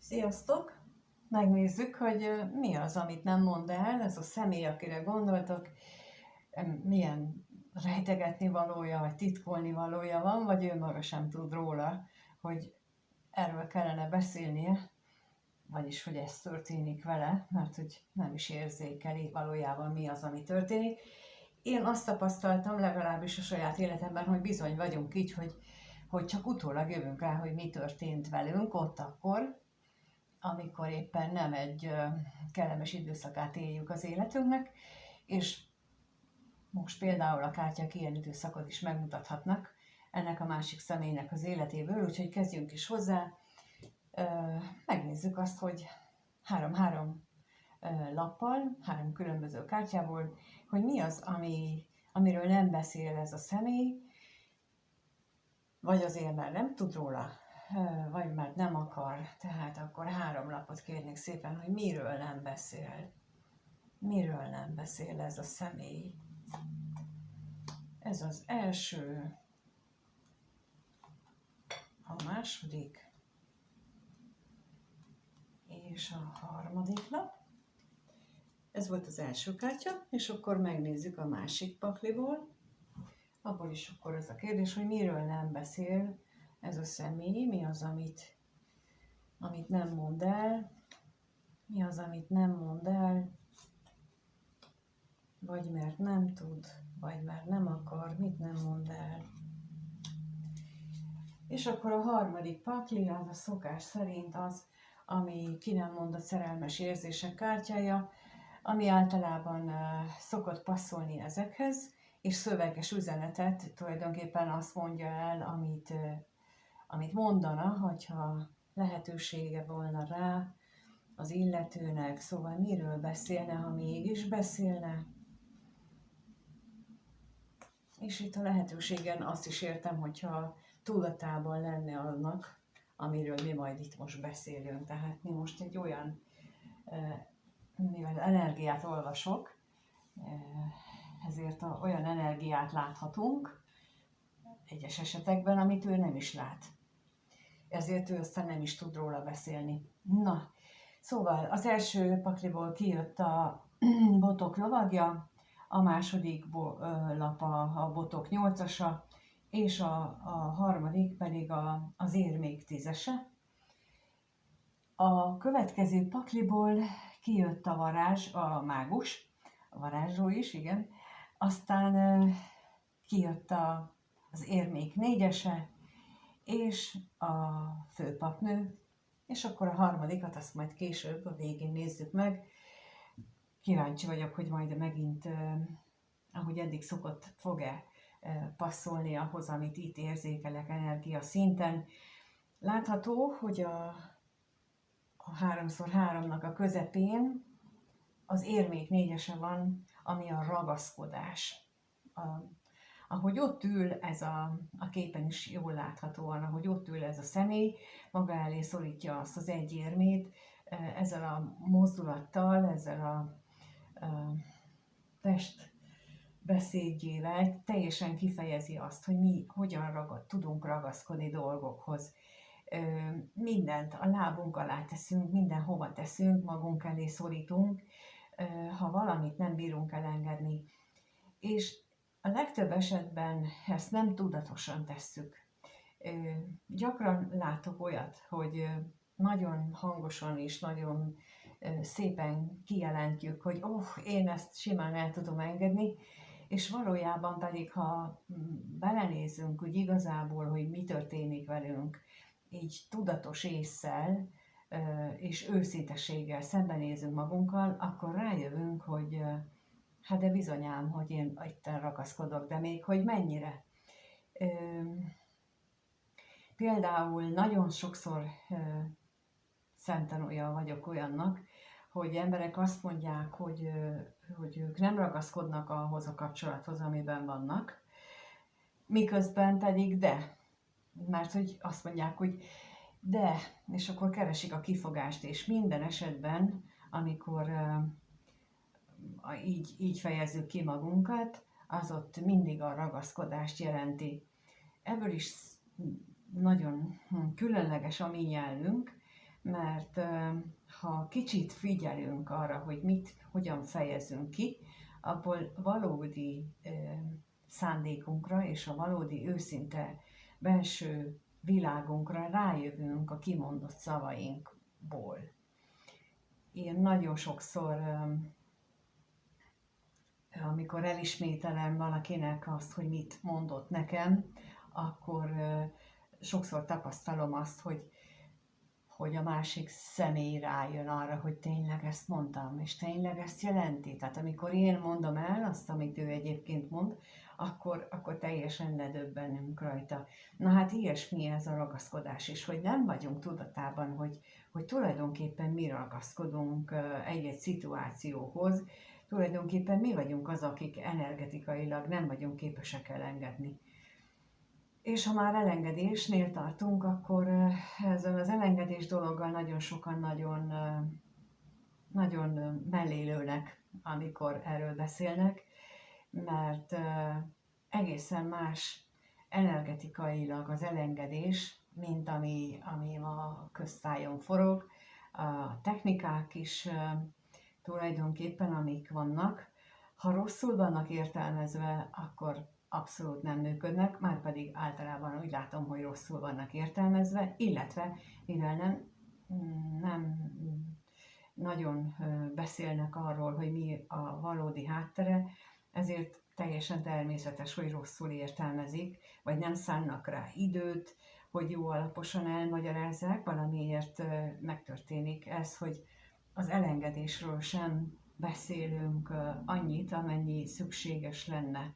Sziasztok! Megnézzük, hogy mi az, amit nem mond el, ez a személy, akire gondoltok, milyen rejtegetni valója, vagy titkolni valója van, vagy ő maga sem tud róla, hogy erről kellene beszélnie, vagyis, hogy ez történik vele, mert hogy nem is érzékeli valójában mi az, ami történik. Én azt tapasztaltam, legalábbis a saját életemben, hogy bizony vagyunk így, hogy csak utólag jövünk rá, hogy mi történt velünk ott akkor, amikor éppen nem egy kellemes időszakát éljük az életünknek, és most például a kártyák ilyen időszakot is megmutathatnak ennek a másik személynek az életéből, úgyhogy kezdjünk is hozzá. Megnézzük azt, hogy három lappal, három különböző kártyából, hogy mi az, amiről nem beszél ez a személy, vagy azért, mert nem tud róla, vagy mert nem akar, tehát akkor 3 lapot kérnék szépen, hogy miről nem beszél. Miről nem beszél ez a személy. Ez az első, a második, és a harmadik lap. Ez volt az első kártya, és akkor megnézzük a másik pakliból. Abból is akkor az a kérdés, hogy miről nem beszél ez a személy, mi az, amit nem mond el, mi az, amit nem mond el, vagy mert nem tud, vagy mert nem akar, mit nem mond el. És akkor a harmadik pakli, az a szokás szerint az, ami ki nem mondott szerelmes érzések kártyája, ami általában szokott passzolni ezekhez, és szöveges üzenetet tulajdonképpen azt mondja el, amit mondana, hogyha lehetősége volna rá az illetőnek, szóval miről beszélne, ha mégis beszélne. És itt a lehetőségen azt is értem, hogyha tudatában lenne annak, amiről mi majd itt most beszélünk. Tehát mi most egy olyan, mivel energiát olvasok, ezért olyan energiát láthatunk egyes esetekben, amit ő nem is lát. Ezért ő aztán nem is tud róla beszélni. Na, szóval az első pakliból kijött a botok lovagja, a második lap a botok 8-asa, és a harmadik pedig az érmék 10-ese. A következő pakliból kijött a varázs, a mágus, a varázsló is, igen. Aztán kijött az érmék 4-ese, és a főpapnő, és akkor a harmadikat azt majd később, a végén nézzük meg. Kíváncsi vagyok, hogy majd megint, ahogy eddig szokott, fog-e passzolni ahhoz, amit itt érzékelek energia szinten. Látható, hogy a 3x3-nak a közepén az érmék 4-ese van, ami a ragaszkodás. Ahogy ott ül, ez a képen is jól láthatóan, ahogy ott ül ez a személy, maga elé szorítja azt az egy érmét, ezzel a mozdulattal, ezzel a testbeszédjével teljesen kifejezi azt, hogy mi hogyan tudunk ragaszkodni dolgokhoz. Mindent a lábunk alá teszünk, mindenhova teszünk, magunk elé szorítunk, ha valamit nem bírunk elengedni. És a legtöbb esetben ezt nem tudatosan tesszük. Gyakran látok olyat, hogy nagyon hangosan és nagyon szépen kijelentjük, hogy én ezt simán el tudom engedni, és valójában pedig, ha belenézünk úgy igazából, hogy mi történik velünk, így tudatos ésszel és őszinteséggel szembenézünk magunkkal, akkor rájövünk, hogy hát de bizonyám, hogy én itten ragaszkodok, de még hogy mennyire. Például nagyon sokszor szemtanúja vagyok olyannak, hogy emberek azt mondják, hogy ők nem ragaszkodnak ahhoz a kapcsolathoz, amiben vannak, miközben pedig de. Mert hogy azt mondják, hogy de, és akkor keresik a kifogást, és minden esetben, amikor így fejezzük ki magunkat, az ott mindig a ragaszkodást jelenti. Ebből is nagyon különleges a mi nyelvünk, mert ha kicsit figyelünk arra, hogy hogyan fejezünk ki, abból valódi szándékunkra és a valódi őszinte belső világunkra rájövünk a kimondott szavainkból. Én nagyon sokszor, amikor elismételem valakinek azt, hogy mit mondott nekem, akkor sokszor tapasztalom azt, hogy a másik személy rájön arra, hogy tényleg ezt mondtam, és tényleg ezt jelenti. Tehát amikor én mondom el azt, amit ő egyébként mond, akkor teljesen ledöbbenünk rajta. Na hát ilyesmi ez a ragaszkodás is, hogy nem vagyunk tudatában, hogy tulajdonképpen mi ragaszkodunk egy-egy szituációhoz, tulajdonképpen mi vagyunk az, akik energetikailag nem vagyunk képesek elengedni. És ha már elengedésnél tartunk, akkor ezzel az elengedés dologgal nagyon sokan nagyon mellélőnek, amikor erről beszélnek, mert egészen más energetikailag az elengedés, mint ami a köztájon forog. A technikák is tulajdonképpen, amik vannak, ha rosszul vannak értelmezve, akkor abszolút nem működnek, már pedig általában úgy látom, hogy rosszul vannak értelmezve, illetve mivel nem nagyon beszélnek arról, hogy mi a valódi háttere, ezért teljesen természetes, hogy rosszul értelmezik, vagy nem szánnak rá időt, hogy jó alaposan elmagyarázzák, valamiért megtörténik ez, hogy az elengedésről sem beszélünk annyit, amennyi szükséges lenne.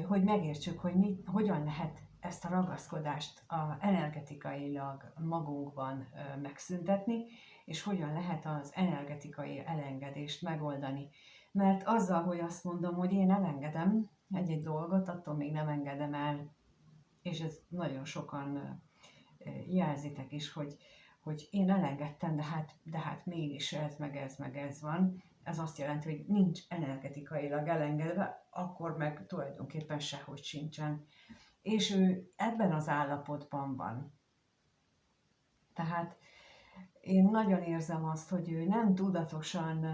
Hogy megértsük, hogy hogyan lehet ezt a ragaszkodást energetikailag magunkban megszüntetni, és hogyan lehet az energetikai elengedést megoldani. Mert azzal, hogy azt mondom, hogy én elengedem egy-egy dolgot, attól még nem engedem el, és ez nagyon sokan jelzitek is, hogy én elengedtem, de hát mégis ez van. Ez azt jelenti, hogy nincs energetikailag elengedve, akkor meg tulajdonképpen sehogy sincsen. És ő ebben az állapotban van. Tehát én nagyon érzem azt, hogy ő nem tudatosan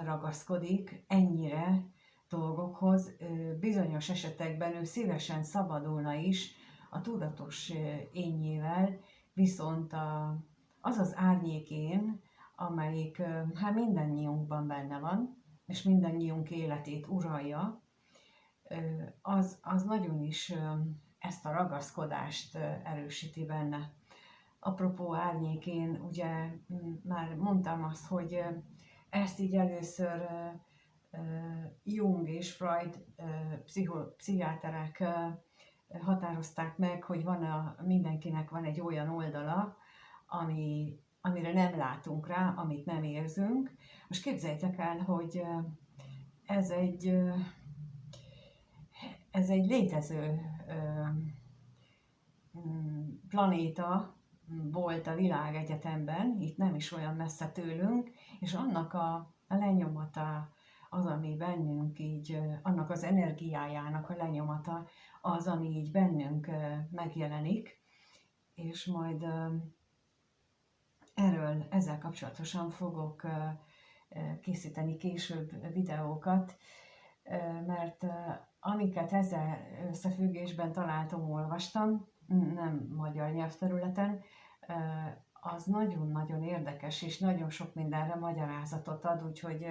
ragaszkodik ennyire dolgokhoz. Bizonyos esetekben ő szívesen szabadulna is a tudatos énjével, viszont az az árnyékén, amelyik hát mindannyiunkban benne van, és mindannyiunk életét uralja, az nagyon is ezt a ragaszkodást erősíti benne. Apropó árnyékén, ugye már mondtam azt, hogy ezt így először Jung és Freud pszichiáterek határozták meg, hogy mindenkinek van egy olyan oldala, amire nem látunk rá, amit nem érzünk. Most képzeljétek el, hogy ez egy létező planéta volt a világegyetemben, itt nem is olyan messze tőlünk, és annak a lenyomata az, ami bennünk így, annak az energiájának a lenyomata az, ami így bennünk megjelenik, és majd ezzel kapcsolatosan fogok készíteni később videókat, mert amiket ezzel összefüggésben találtam, olvastam, nem magyar nyelvterületen, az nagyon-nagyon érdekes, és nagyon sok mindenre magyarázatot ad, úgyhogy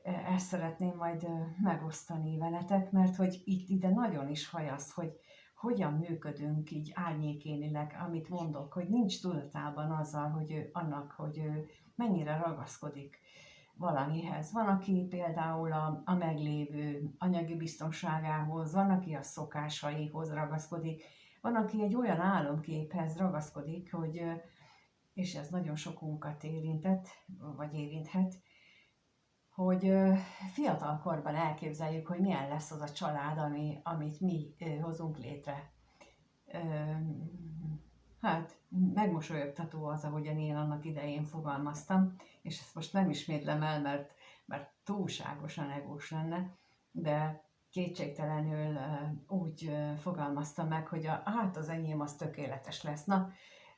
ezt szeretném majd megosztani veletek, mert hogy ide nagyon is hajasz, hogy hogyan működünk így árnyékénileg, amit mondok, hogy nincs tudatában azzal, hogy ő mennyire ragaszkodik valamihez. Van, aki például a meglévő anyagi biztonságához, van, aki a szokásaihoz ragaszkodik, van, aki egy olyan álomképhez ragaszkodik, és ez nagyon sokunkat érinthet, hogy fiatalkorban elképzeljük, hogy milyen lesz az a család, amit mi hozunk létre. Hát megmosolyogtató az, ahogyan én annak idején fogalmaztam, és ezt most nem ismétlem el, mert túlságosan egós lenne, de kétségtelenül úgy fogalmaztam meg, hogy az enyém az tökéletes lesz. Na,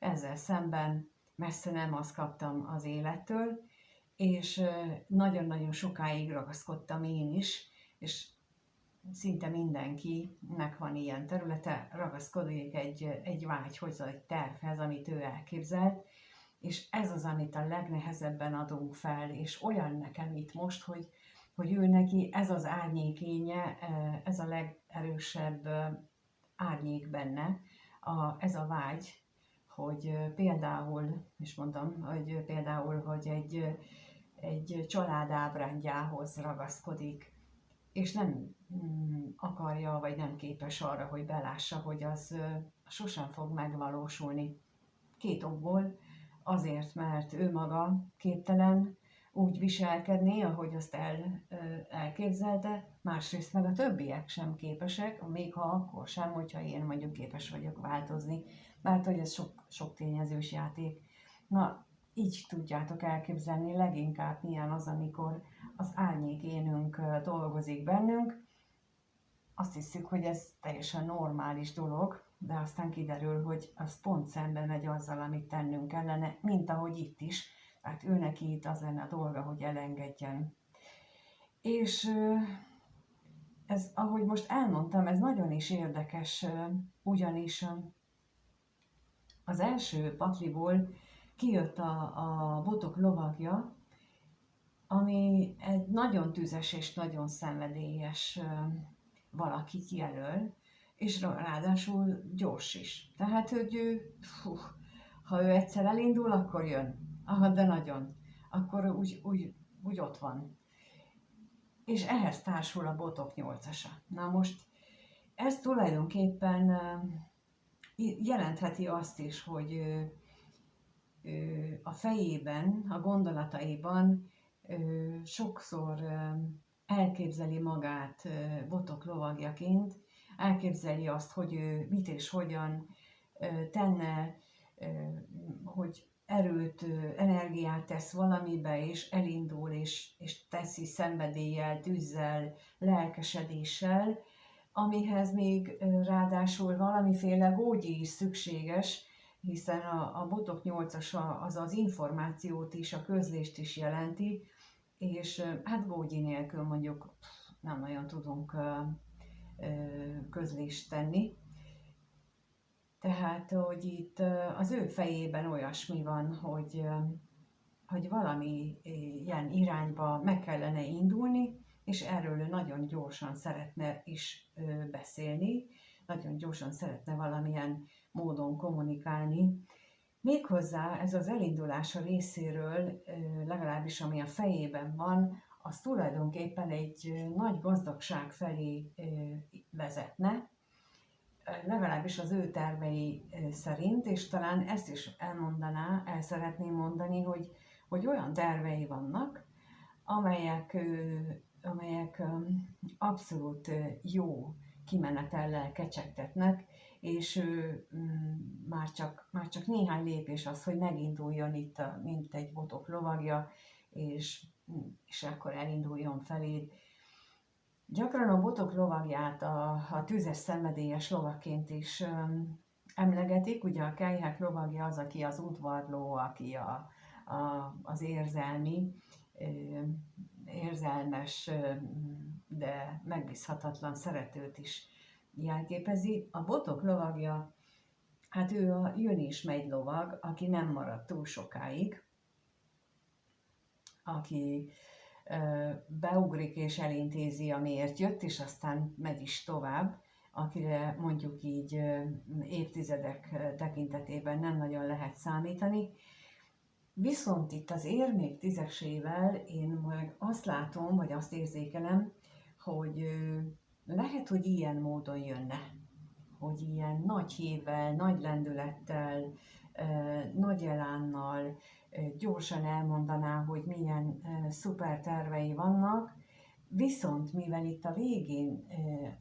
ezzel szemben messze nem azt kaptam az élettől, és nagyon-nagyon sokáig ragaszkodtam én is, és szinte mindenkinek van ilyen területe, ragaszkodik egy vágyhoz, egy tervhez, amit ő elképzelt, és ez az, amit a legnehezebben adunk fel, és olyan nekem itt most, hogy ő neki ez az árnyékénye, ez a legerősebb árnyék benne, ez a vágy, hogy például, és mondom, hogy például, hogy egy család ábrándjához ragaszkodik, és nem akarja, vagy nem képes arra, hogy belássa, hogy az sosem fog megvalósulni. Két okból, azért, mert ő maga képtelen úgy viselkedni, ahogy azt elképzelte, másrészt meg a többiek sem képesek, még ha akkor sem, hogyha én mondjuk képes vagyok változni, mert hogy ez sok tényezős játék. Na, így tudjátok elképzelni leginkább milyen az, amikor az árnyék énünk dolgozik bennünk. Azt hiszük, hogy ez teljesen normális dolog, de aztán kiderül, hogy az pont szembe megy azzal, amit tennünk kellene, mint ahogy itt is. Tehát ő neki itt az lenne a dolga, hogy elengedjen. És ez, ahogy most elmondtam, ez nagyon is érdekes, ugyanis az első pakliból kijött a botok lovagja, ami egy nagyon tüzes és nagyon szenvedélyes valakit jelöl, és ráadásul gyors is. Tehát, hogy ha ő egyszer elindul, akkor jön. Aha, de nagyon. Akkor úgy ott van. És ehhez társul a botok 8-asa. Na most ez tulajdonképpen jelentheti azt is, hogy a fejében, a gondolataiban sokszor elképzeli magát botok lovagjaként, elképzeli azt, hogy ő mit és hogyan tenne, hogy erőt, energiát tesz valamibe, és elindul, és teszi szenvedéllyel, tűzzel, lelkesedéssel, amihez még ráadásul valamiféle gógyi is szükséges, hiszen a botok 8-as az információt is, a közlést is jelenti, és hát gógyi nélkül mondjuk nem nagyon tudunk közlést tenni. Tehát, hogy itt az ő fejében olyasmi van, hogy valami ilyen irányba meg kellene indulni, és erről ő nagyon gyorsan szeretne is beszélni, nagyon gyorsan szeretne valamilyen módon kommunikálni. Méghozzá ez az elindulása részéről, legalábbis ami a fejében van, az tulajdonképpen egy nagy gazdagság felé vezetne, legalábbis az ő tervei szerint, és talán ezt is el szeretném mondani, hogy olyan tervei vannak, amelyek abszolút jó kimenetellel kecsegtetnek, és már csak néhány lépés az, hogy meginduljon itt, mint egy botok lovagja, és akkor elinduljon feléd. Gyakran a botok lovagját a tüzes szenvedélyes lovagként is emlegetik, ugye a kelyhek lovagja az, aki az udvarló, aki az érzelmes, de megbízhatatlan szeretőt is jelképezi. A botok lovagja, hát ő a jön és megy lovag, aki nem marad túl sokáig, aki beugrik és elintézi, amiért jött, és aztán megy is tovább, akire mondjuk így évtizedek tekintetében nem nagyon lehet számítani. Viszont itt az érmék 10-esével én meg azt látom, vagy azt érzékelem, hogy lehet, hogy ilyen módon jönne, hogy ilyen nagy hívvel, nagy lendülettel, nagy elánnal, gyorsan elmondaná, hogy milyen szuper tervei vannak, viszont mivel itt a végén,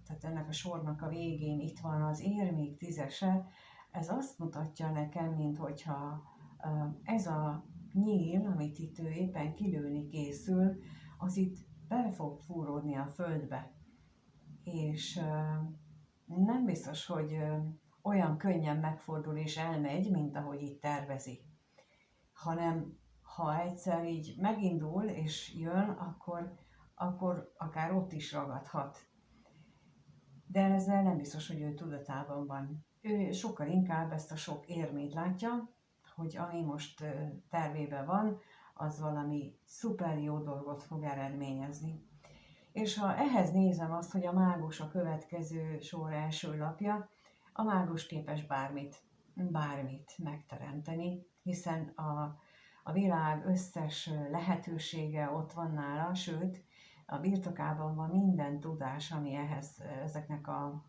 tehát ennek a sornak a végén itt van az érmék 10-ese, ez azt mutatja nekem, minthogyha ez a nyíl, amit itt ő éppen kilőni készül, az itt bele fog fúródni a földbe. És nem biztos, hogy olyan könnyen megfordul és elmegy, mint ahogy itt tervezi. Hanem ha egyszer így megindul és jön, akkor akár ott is ragadhat. De ezzel nem biztos, hogy ő tudatában van. Ő sokkal inkább ezt a sok érmét látja, hogy ami most tervében van, az valami szuper jó dolgot fog eredményezni. És ha ehhez nézem azt, hogy a mágus a következő sor első lapja, a mágus képes bármit megteremteni, hiszen a világ összes lehetősége ott van nála, sőt, a birtokában van minden tudás, ami ezeknek a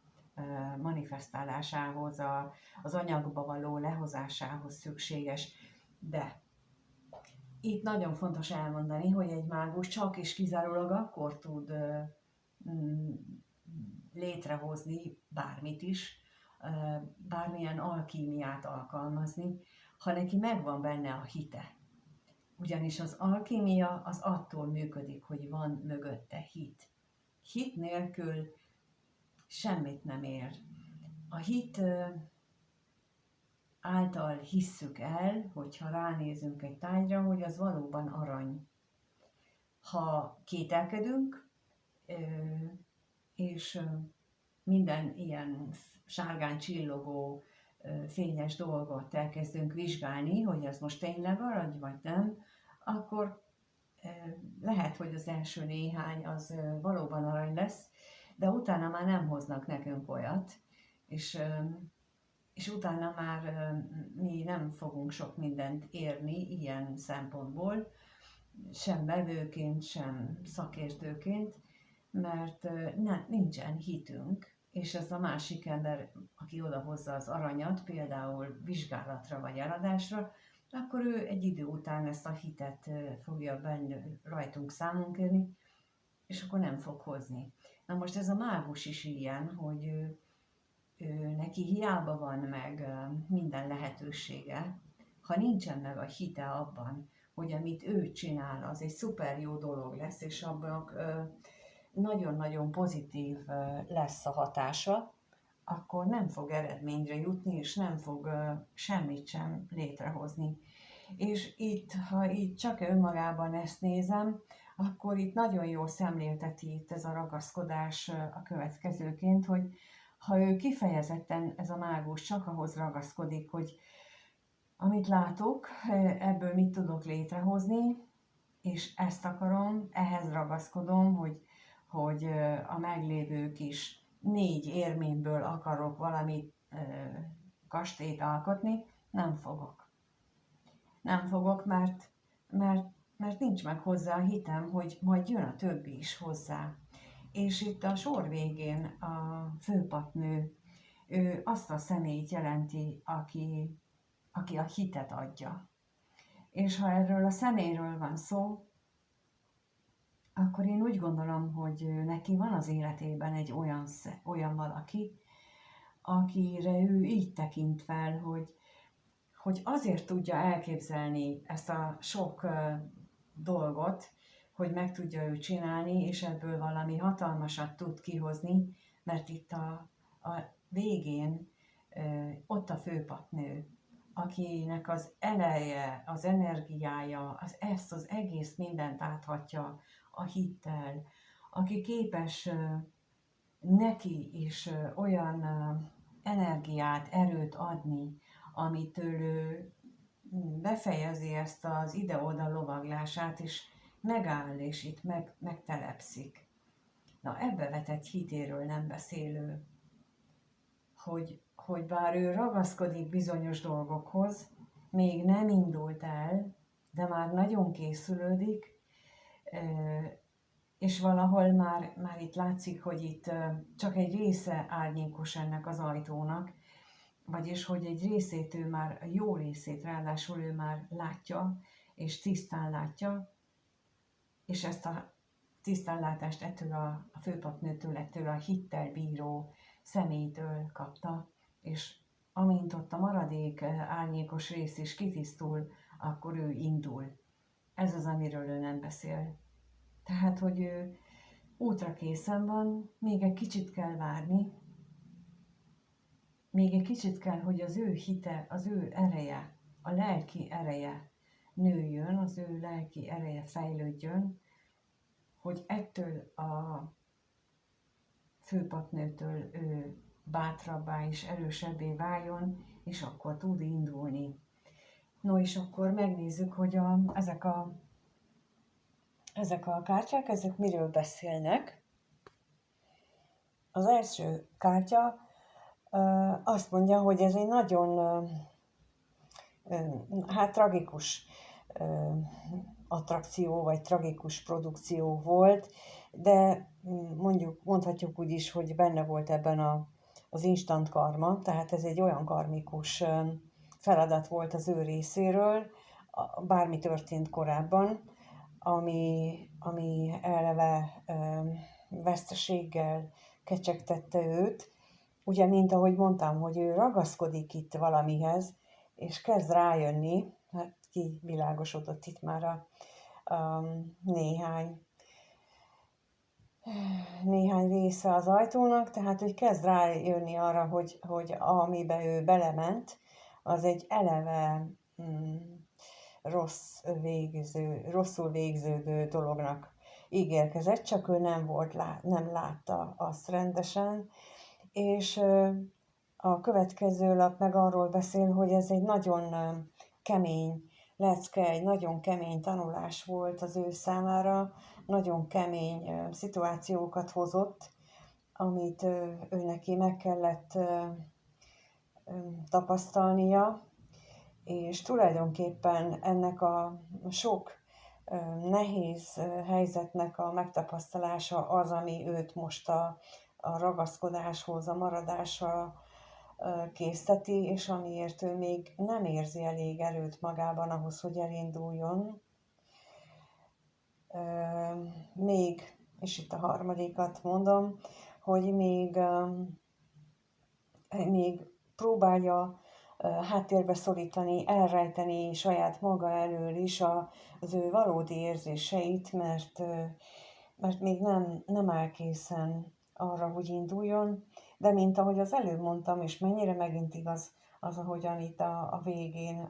manifestálásához, az anyagba való lehozásához szükséges. De itt nagyon fontos elmondani, hogy egy mágus csak és kizárólag akkor tud létrehozni bármit is, bármilyen alkímiát alkalmazni, ha neki megvan benne a hite. Ugyanis az alkímia az attól működik, hogy van mögötte hit. Hit nélkül semmit nem ér. A hit által hisszük el, hogyha ránézünk egy tárgyra, hogy az valóban arany. Ha kételkedünk, és minden ilyen sárgán csillogó, fényes dolgot elkezdünk vizsgálni, hogy ez most tényleg arany, vagy nem, akkor lehet, hogy az első néhány az valóban arany lesz, de utána már nem hoznak nekünk olyat, és utána már mi nem fogunk sok mindent érni ilyen szempontból, sem vevőként, sem szakértőként, mert nincsen hitünk, és ez a másik ember, aki odahozza az aranyat, például vizsgálatra vagy eladásra, akkor ő egy idő után ezt a hitet fogja rajtunk számon kérni, és akkor nem fog hozni. Na most ez a mágus is ilyen, hogy ő neki hiába van meg minden lehetősége, ha nincsen meg a hite abban, hogy amit ő csinál, az egy szuper jó dolog lesz, és abban nagyon-nagyon pozitív lesz a hatása, akkor nem fog eredményre jutni, és nem fog semmit sem létrehozni. És itt, ha így csak önmagában ezt nézem, akkor itt nagyon jól szemlélteti itt ez a ragaszkodás a következőként, hogy ha ő kifejezetten, ez a mágus csak ahhoz ragaszkodik, hogy amit látok, ebből mit tudok létrehozni, és ezt akarom, ehhez ragaszkodom, hogy a meglévő kis 4 érménből akarok valami kastélyt alkotni, nem fogok. Nem fogok, mert nincs meg hozzá a hitem, hogy majd jön a többi is hozzá. És itt a sor végén a főpapnő, ő azt a személyt jelenti, aki a hitet adja. És ha erről a személyről van szó, akkor én úgy gondolom, hogy neki van az életében egy olyan valaki, akire ő így tekint fel, hogy azért tudja elképzelni ezt a sok dolgot, hogy meg tudja ő csinálni, és ebből valami hatalmasat tud kihozni, mert itt a végén ott a főpapnő, akinek az eleje, az energiája, ezt az egész mindent áthatja a hittel, aki képes neki is olyan energiát, erőt adni, amitől ő befejezi ezt az ide-oda lovaglását, és megáll, és itt megtelepszik. Na, ebbe vetett hitéről nem beszélő, hogy bár ő ragaszkodik bizonyos dolgokhoz, még nem indult el, de már nagyon készülődik, és valahol már itt látszik, hogy itt csak egy része árnyékos ennek az ajtónak, vagyis, hogy egy részét ő már, a jó részét ráadásul ő már látja, és tisztán látja, és ezt a tisztánlátást ettől a főpapnőtől, ettől a hittel bíró személytől kapta, és amint ott a maradék árnyékos rész is kitisztul, akkor ő indul. Ez az, amiről ő nem beszél. Tehát, hogy ő útra készen van, még egy kicsit kell várni, még egy kicsit kell, hogy az ő hite, az ő ereje, a lelki ereje nőjön, az ő lelki ereje fejlődjön, hogy ettől a főpapnőtől ő bátrabbá és erősebbé váljon, és akkor tud indulni. No, és akkor megnézzük, hogy ezek a kártyák, ezek miről beszélnek. Az első kártya azt mondja, hogy ez egy nagyon tragikus attrakció, vagy tragikus produkció volt, de mondhatjuk úgy is, hogy benne volt ebben az instant karma, tehát ez egy olyan karmikus feladat volt az ő részéről, bármi történt korábban, ami eleve veszteséggel kecsegtette őt. Ugye, mint ahogy mondtam, hogy ő ragaszkodik itt valamihez, és kezd rájönni, hát kivilágosodott itt már néhány része az ajtónak, tehát hogy kezd rájönni arra, hogy amiben ő belement, az egy eleve rosszul végződő dolognak ígérkezett, csak ő nem látta azt rendesen, és a következő lap meg arról beszél, hogy ez egy nagyon kemény lecke, egy nagyon kemény tanulás volt az ő számára, nagyon kemény szituációkat hozott, amit ő neki meg kellett tapasztalnia, és tulajdonképpen ennek a sok nehéz helyzetnek a megtapasztalása az, ami őt most a ragaszkodáshoz, a maradásra készteti, és amiért ő még nem érzi elég erőt magában ahhoz, hogy elinduljon. Még, és itt a harmadikat mondom, hogy még próbálja háttérbe szorítani, elrejteni saját maga elől is az ő valódi érzéseit, mert még nem áll készen arra, hogy induljon, de mint ahogy az előbb mondtam, és mennyire megint igaz az, ahogyan itt a végén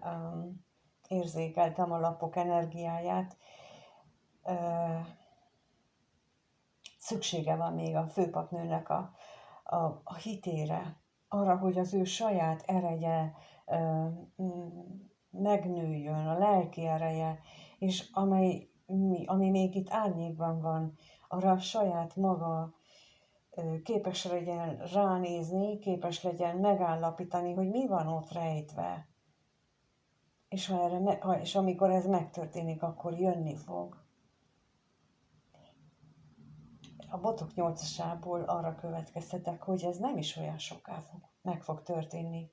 érzékeltem a lapok energiáját, szüksége van még a főpapnőnek a hitére, arra, hogy az ő saját ereje megnőjön, a lelki ereje, és ami még itt árnyékban van, arra saját maga képes legyen ránézni, képes legyen megállapítani, hogy mi van ott rejtve. És amikor ez megtörténik, akkor jönni fog. A botok 8-asából arra következtetek, hogy ez nem is olyan soká meg fog történni.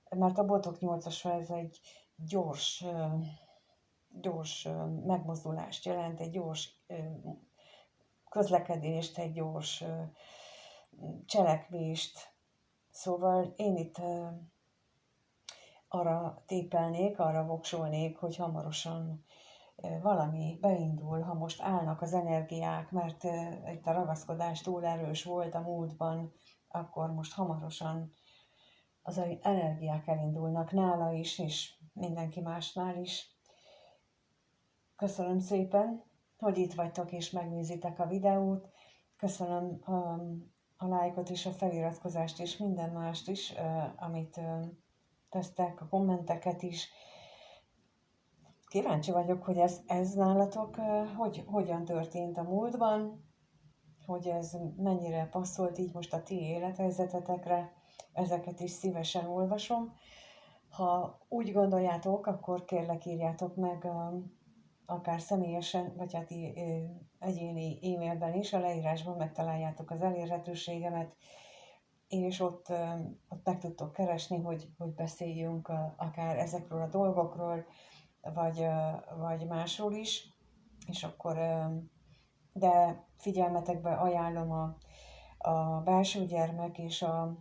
Mert a botok 8-asa ez egy gyors megmozdulást jelent, egy gyors közlekedést, egy gyors cselekvést. Szóval én itt arra tépelnék, arra voksolnék, hogy hamarosan valami beindul, ha most állnak az energiák, mert itt a ragaszkodás túl erős volt a múltban, akkor most hamarosan az energiák elindulnak nála is, és mindenki másnál is. Köszönöm szépen, hogy itt vagytok és megnézitek a videót. Köszönöm a lájkot és a feliratkozást és minden mást is, amit tesztek, a kommenteket is. Kíváncsi vagyok, hogy ez nálatok hogyan történt a múltban, hogy ez mennyire passzolt így most a ti élethelyzetetekre, ezeket is szívesen olvasom. Ha úgy gondoljátok, akkor kérlek írjátok meg akár személyesen, vagy hát egyéni e-mailben is, a leírásban megtaláljátok az elérhetőségemet, és ott meg tudtok keresni, hogy beszéljünk akár ezekről a dolgokról, vagy másról is, és akkor, de figyelmetekbe ajánlom a belső gyermek és a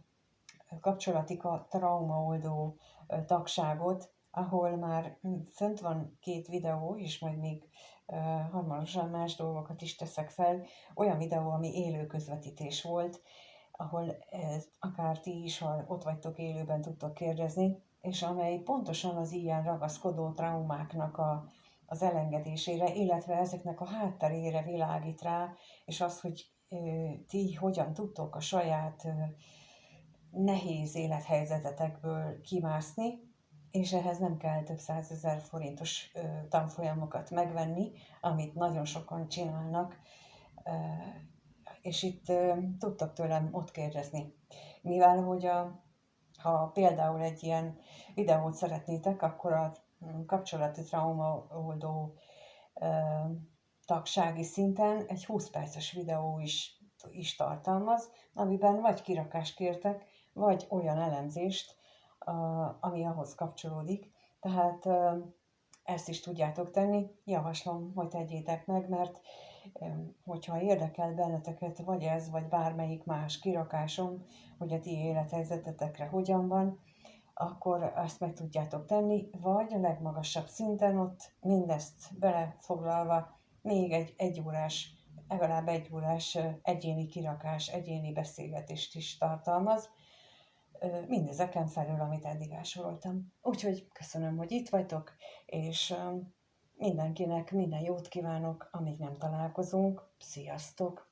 kapcsolati traumaoldó tagságot, ahol már fönt van 2 videó, és majd még hamarosan más dolgokat is teszek fel, olyan videó, ami élő közvetítés volt, ahol akár ti is, ha ott vagytok élőben, tudtok kérdezni, és amely pontosan az ilyen ragaszkodó traumáknak az elengedésére, illetve ezeknek a hátterére világít rá, és az, hogy ti hogyan tudtok a saját nehéz élethelyzetetekből kimászni, és ehhez nem kell több 100 000 forintos tanfolyamokat megvenni, amit nagyon sokan csinálnak, és itt tudtok tőlem ott kérdezni. Mivel, hogy ha például egy ilyen videót szeretnétek, akkor a kapcsolati trauma oldó tagsági szinten egy 20 perces videó is tartalmaz, amiben vagy kirakást kértek, vagy olyan elemzést, ami ahhoz kapcsolódik. Tehát ezt is tudjátok tenni, javaslom, hogy tegyétek meg, mert hogyha érdekel benneteket, vagy ez, vagy bármelyik más kirakásom, hogy a ti élethelyzetetekre hogyan van, akkor azt meg tudjátok tenni, vagy a legmagasabb szinten ott mindezt belefoglalva még legalább egy órás egyéni kirakás, egyéni beszélgetést is tartalmaz, mindezeken felül, amit eddig elsoroltam. Úgyhogy köszönöm, hogy itt vagytok, és mindenkinek minden jót kívánok, amíg nem találkozunk. Sziasztok!